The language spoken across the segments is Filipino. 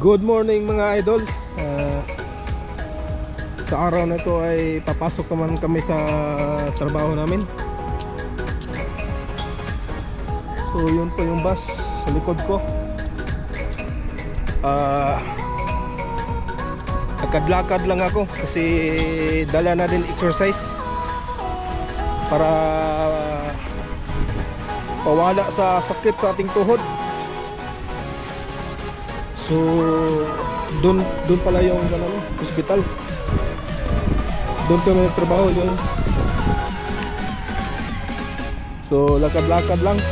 Good morning mga idol. Sa araw na ito ay papasok naman kami sa trabaho namin. So yun po yung bus sa likod ko. Lakad-lakad lang ako kasi dala na din exercise para pawala sa sakit sa ating tuhod. So doon pala yung hospital. Doon kami nagtrabaho yun. So lakad-lakad lang.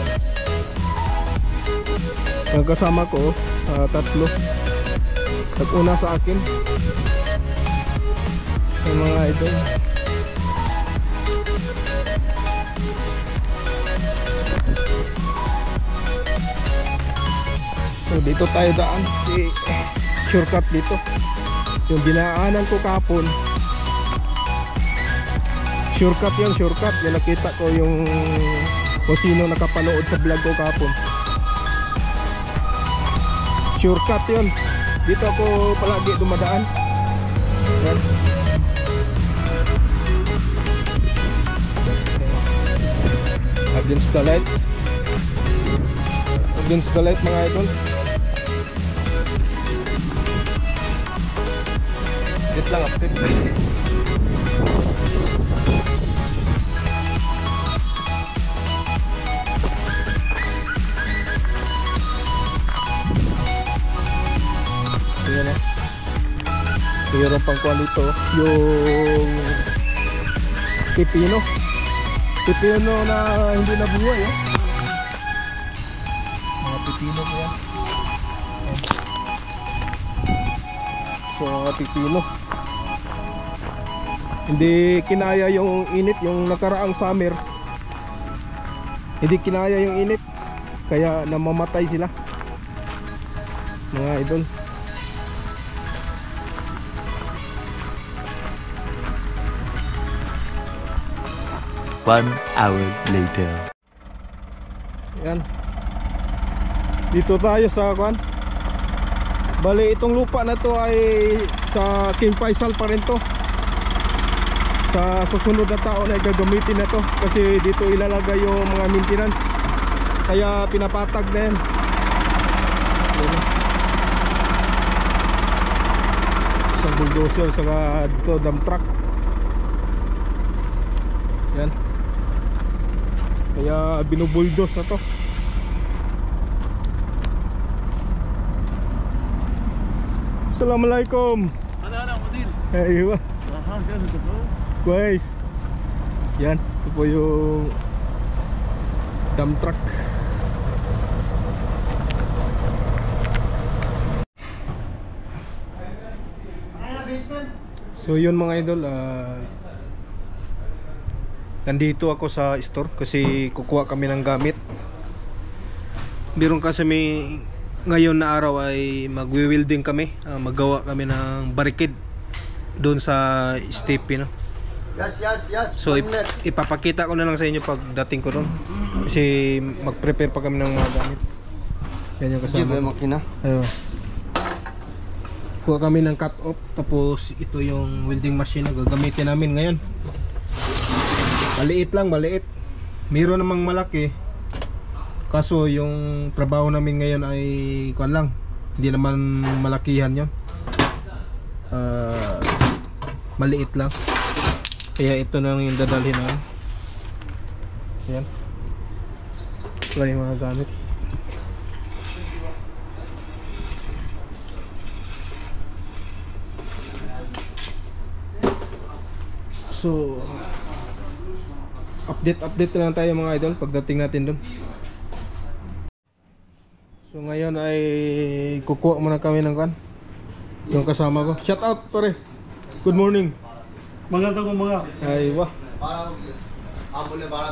Ang kasama ko tatlo. Nag-una sa akin yung mga idol. So dito tayo daan, shortcut dito. Yung dinaanan ko kahapon, shortcut yun, shortcut. Yung nakita ko yung kung sino nakapanood sa vlog ko kahapon, shortcut yun. Dito ako palagi dumadaan. Yan. Against the light. Against the light mga idol. Wait lang, update. Ayan na. Mayroon pang kuha dito yung pipino. Pipino na hindi nabuhay eh. Mga pipino po yan. So mga pipino, hindi kinaya yung init. Yung nakaraang summer hindi kinaya yung init, kaya namamatay sila mga idol. 1 hour later. Yan. Dito tayo sa kwan. Bali itong lupa na to ay sa King Faisal pa rin to. Sa susunod na taon ay gagamitin na to kasi dito ilalagay yung mga maintenance. Kaya pinapatag na yan. Isang bulldozer saka dito dump truck. Yan. Kaya binubuldos na to. Assalamualaikum. Anak-anak Mudir. Aywa. Yan ito po. Guys. Yan, ito po yung dump truck. So yun mga idol, nandito ako sa store kasi kukuha kami ng gamit. Meron kasi may ngayon na araw ay magwi-welding kami, maggawa kami ng barricade doon sa stepe, no? Yes. So ipapakita ko na lang sa inyo pagdating ko doon kasi mag-prepare pa kami ng mga gamit. Yan yung kasama. Give makina. Ayun. Kuha kami ng cut off, tapos ito yung welding machine na gagamitin namin ngayon. Maliit lang, maliit. Meron namang malaki. Kaso yung trabaho namin ngayon ay kuan lang. Hindi naman malakihan yun. Maliit lang. Kaya ito na lang yung dadalhin namin. Ayan. Wala yung mga gamit. So update na lang tayo mga idol pagdating natin doon. So ngayon ay kukuha muna kami ng kan. Yung kasama ko. Shout out pare. Good morning. Magandang umaga. Ay wah.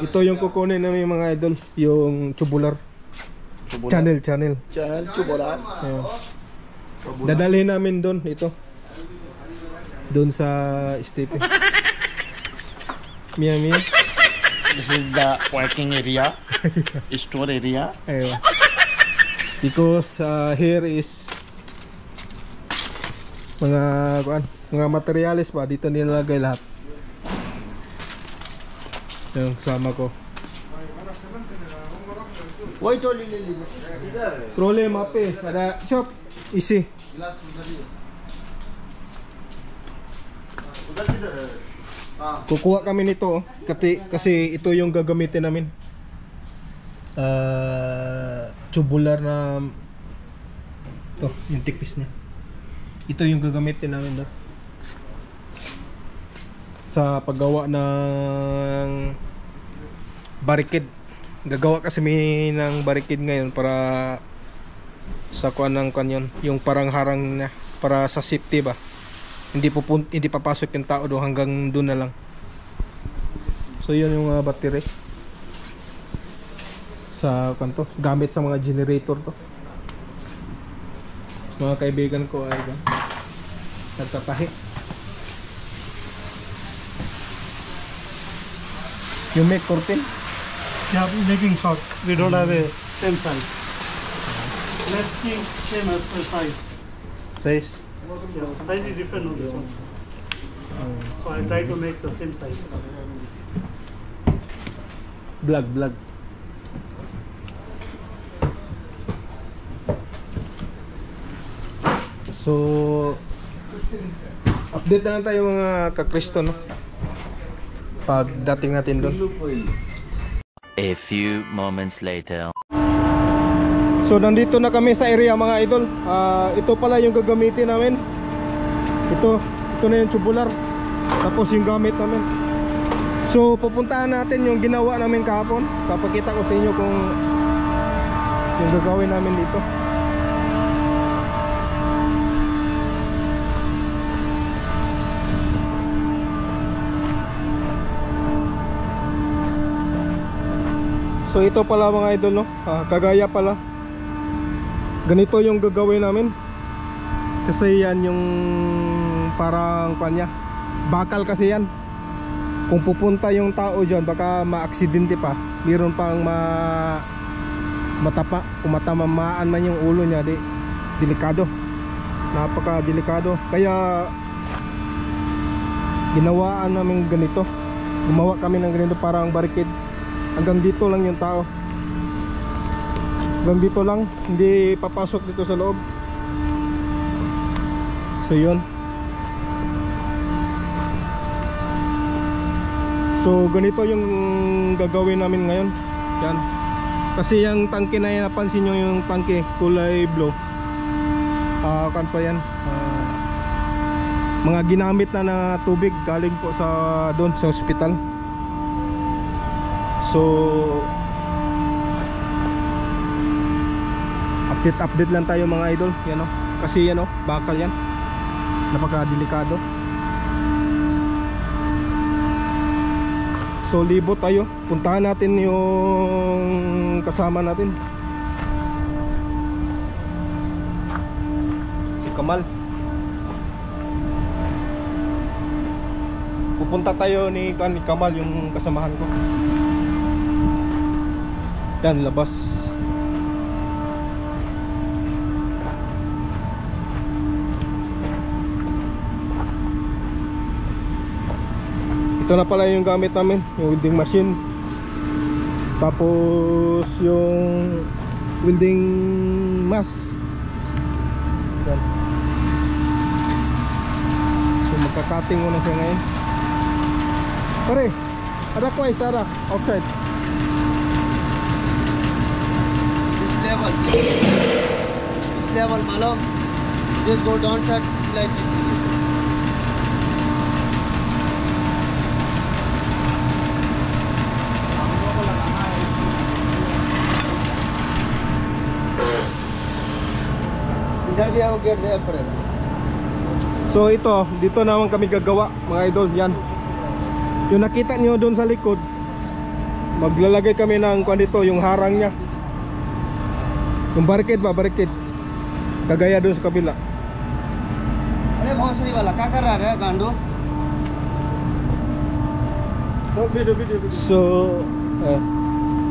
Ito yung kukunin namin mga idol, yung tubular. Channel. Channel tubular. Dadalhin namin doon ito. Doon sa stepe. Mia. This is the working area, store area. Because here is mga materialis pa dito nilalagay lahat. Yung kasama ko. वही टोली ले लीजिए Trolley mape, ada shop isi. Kukuha kami nito kasi ito yung gagamitin namin. Tubular na ito, yung tipis niya. Ito yung gagamitin namin daw sa paggawa ng barricade. Gagawa kasi may ng barricade ngayon para sa kuan ng kanyon, yung parang harang na para sa safety ba. Hindi papasok yung tao do hanggang doon na lang. So yun yung battery sa kanto, gamit sa mga generator to. Mga kaibigan ko ay nagtatahi. You make curtain? Yeah, making short. We don't have a same size. Let's see same as the size. Size? Yeah, size is different on this one. So I try to make the same size. Vlog. So update na lang tayo mga kakristo, no? Pag dating natin doon. A few moments later. So nandito na kami sa area mga idol. Ito pala yung gagamitin namin. Ito na yung tubular. Tapos yung gamit namin. So pupuntahan natin yung ginawa namin kahapon. Papakita ko sa inyo kung yung gagawin namin dito. So ito pala mga idol, no? Kagaya pala. Ganito yung gagawin namin. Kasi yan yung parang kanya. Bakal kasi yan. Kung pupunta yung tao dyan, baka ma-aksidente pa. Meron pang matapa. Kung matamamaan man yung ulo niya, delikado. Napaka delikado. Kaya ginawaan namin ganito. Gumawa kami ng ganito parang barricade. Hanggang dito lang yung tao. Hanggang dito lang, hindi papasok dito sa loob. So yun. So ganito yung gagawin namin ngayon. Yan. Kasi yung tangke na yan, napansin nyo yung tangke kulay blue. Kan pa yan, mga ginamit na tubig galing po sa doon sa hospital. So update lang tayo mga idol, yan o. Kasi yan o, bakal yan. Napaka-delikado. So libot tayo. Puntahan natin yung kasama natin, si Kamal. Pupunta tayo ni Kamal, yung kasamahan ko. Yan, labas. Ito na pala yung gamit namin, yung welding machine. Tapos yung welding mask. Yan. So magka-cutting muna siya ngayon. Pare, ada ko ay Sara outside. This level malum, just go down shot like this is it. Idhar bhi aao gate there par. So ito, dito naman kami gagawa mga idol. Yan, yung nakita nyo doon sa likod, maglalagay kami ng kung dito, yung harang nya, yung barricade ba, barricade. Kagaya doon sa kabila. अरे भोसड़ी वाला क्या कर रहा है गांडू?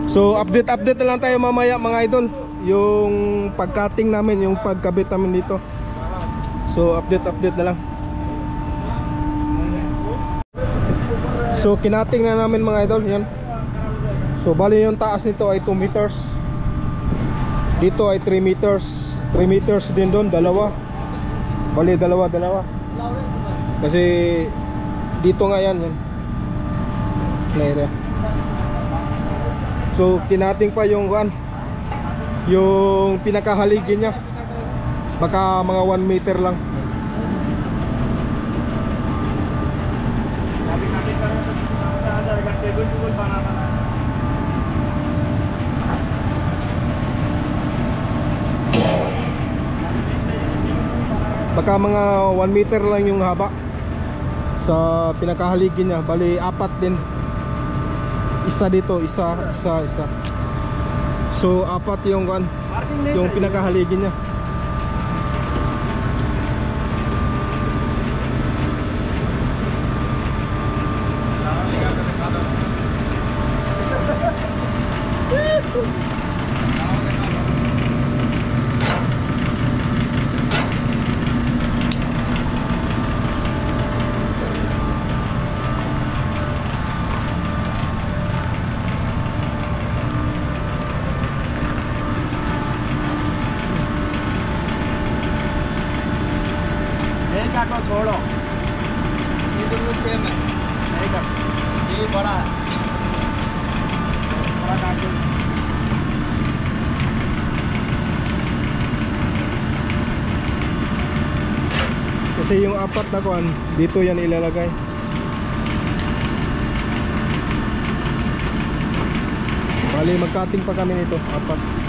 So update na lang tayo mamaya mga idol, yung pagcutting namin, yung pagkabit namin dito. So update na lang. So kinating na namin mga idol, yan. So bali yung taas nito ay 2 meters. Dito ay 3 meters. 3 meters din doon, dalawa. Bali dalawa. Kasi dito nga yan. Na area. So kinating pa yung yung pinakahaligi niya. Baka mga 1 meter lang. Baka mga 1 meter lang yung haba sa pinakahaligi niya. Bali 4 din. Isa dito, isa. So 4 yung yung pinakahaligi niya. काटो छोड़ो ये दोनों सेम है नहीं काट ये बड़ा है बड़ा काटो kasi yung 4 na kuan dito yan ilalagay. Bali magkating pa kami nito 4.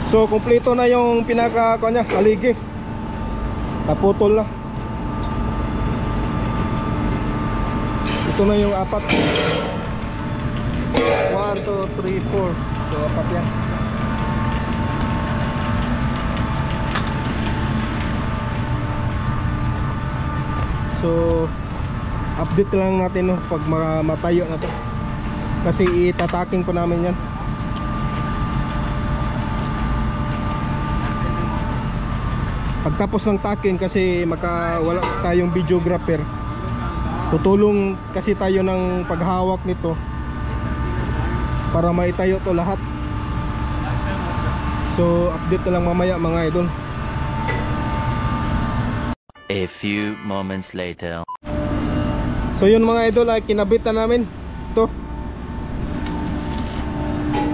So kumpleto na yung pinaka kanya haligi. Naputol na. Ito na yung 4. 1, 2, 3, 4. So 4 yan. So update lang natin no, pag matayo na to. Kasi itataking pa namin yan. Pagtapos ng taking kasi wala tayong videographer, tutulong kasi tayo ng paghawak nito para maitayo to lahat. So update na lang mamaya mga idol. A few moments later. So yun mga idol ay kinabit na namin to.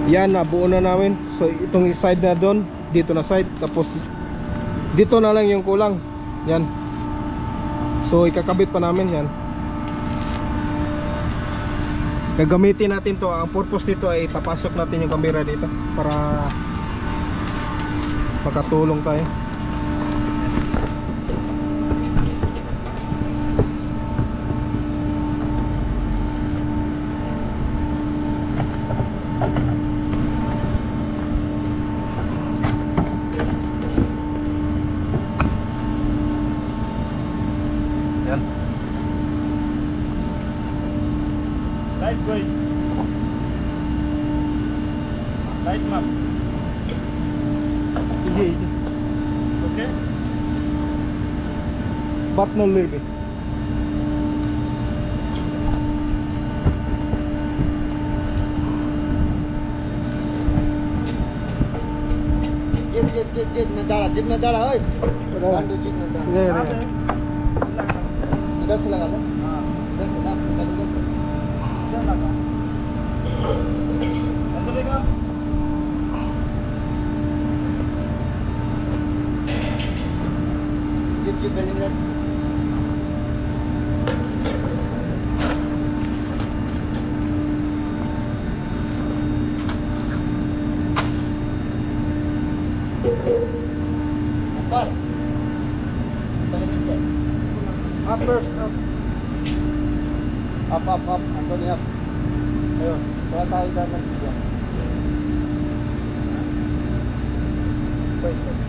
Yan, nabuo na namin. So itong side na doon, dito na side, tapos dito na lang yung kulang. Yan. So ikakabit pa namin yan. Gagamitin natin to. Ang purpose dito ay papasok natin yung camera dito para makatulong tayo. Light map. Easy, easy. Okay. Ba't no live? Jeep नदारा ओए पांडु जीप नदारा Re, हाँ re. बे। इधर से लगा ले हाँ। इधर से ना पहले इधर से क्या लगा? अंदर लेगा? जीप बिल्डिंग रेड ऊपर पहले नीचे Up first, up. Up Antony up अयो थोड़ा सा इधर अंदर कीजिए बस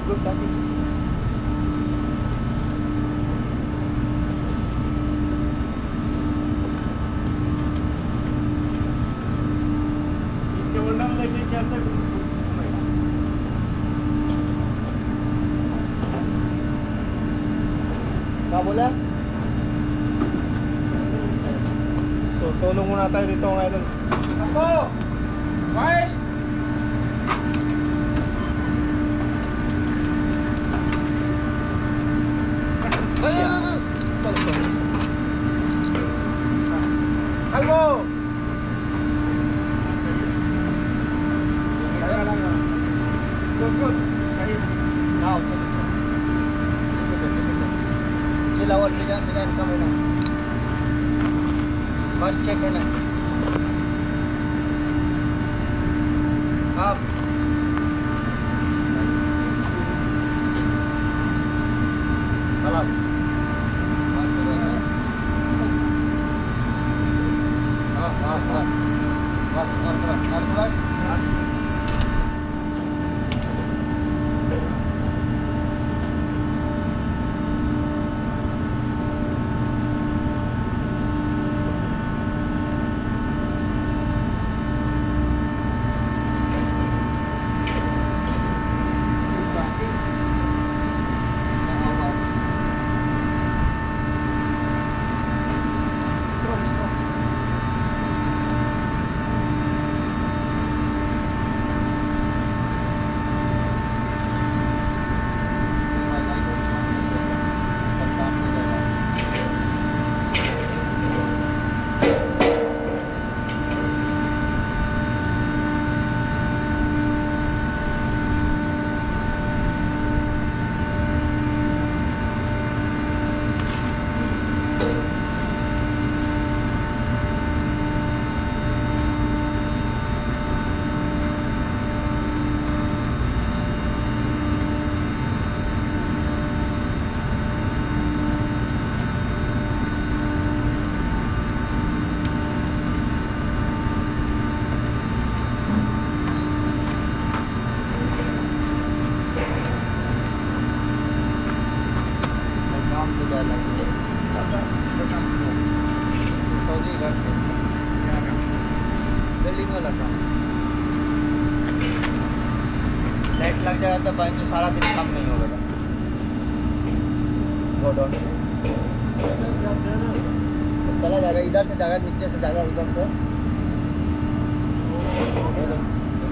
गुड ताकि इसके होल्डर लेके कैसे घूमेगा? क्या बोला So, tulong muna tayo dito mga idol. Ako guys Hello! Good, good. Sahih. now chill out मिजान कम है ना फर्स्ट चेक है ना आप खलास हाँ बस और थोड़ा Strong, strong. सऊदी घर पे बिल्डिंग वाला काम लाइट लग जाएगा तो बैंक सारा दिन काम नहीं होगा गो डाउन चला जाएगा इधर से जाएगा नीचे से जाएगा इधर से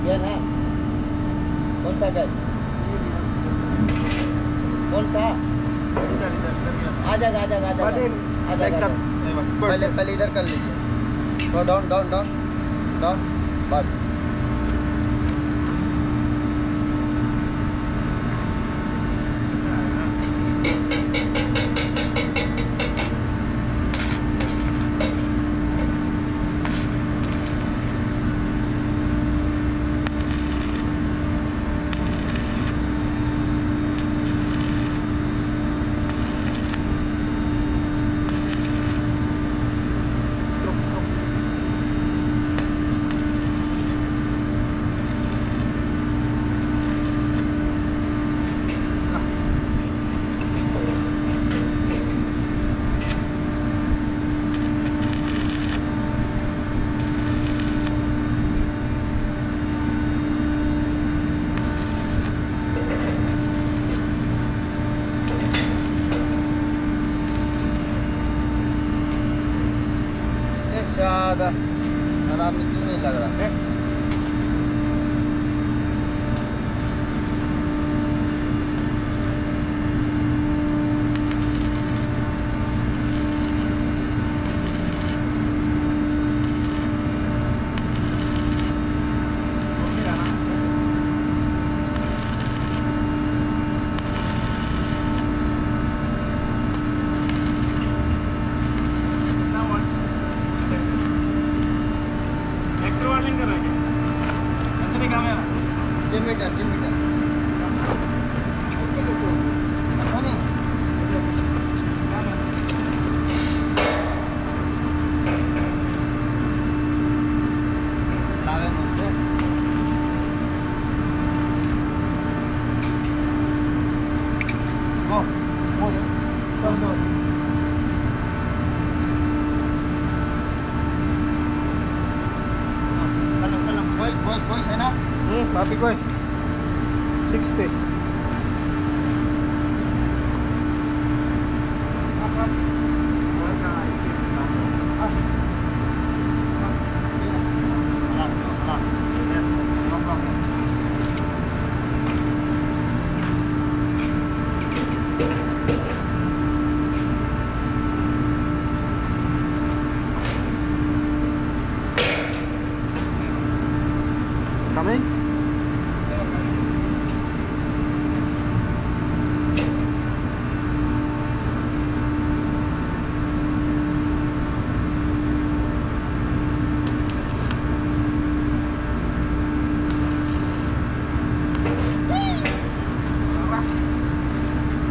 ये ना कौन सा घर कौन सा आ जाएगा पहले इधर कर लीजिए तो डाउन डाउन डाउन डाउन बस ज़्यादा आरामी क्यों नहीं लग रहा है? जिमीटर जिमीटर ऐसे कैसे होगी? पता नहीं। लावे मुझसे ओ बस बस दो कलम कोई है ना? Papi ko 60. Coming?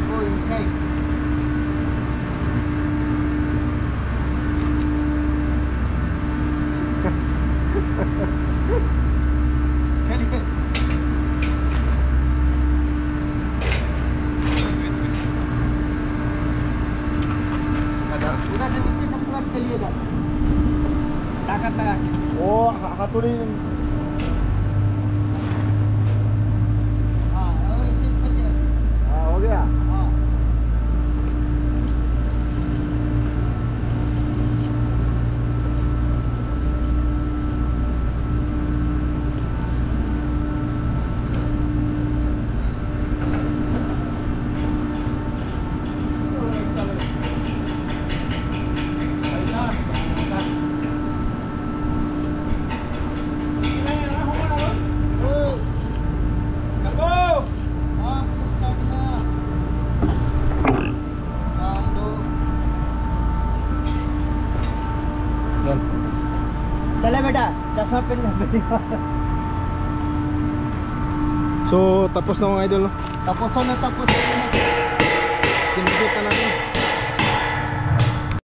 Go inside. चलिए उधर से नीचे से पूरा खेलिएगा ताकत लगा के Oh, hatuli. हाँ ऐसे खेलिए Ah, ho gaya. हाँ Yan. चले बेटा चश्मा पहन के So, tapos na mga idol, no? tapos na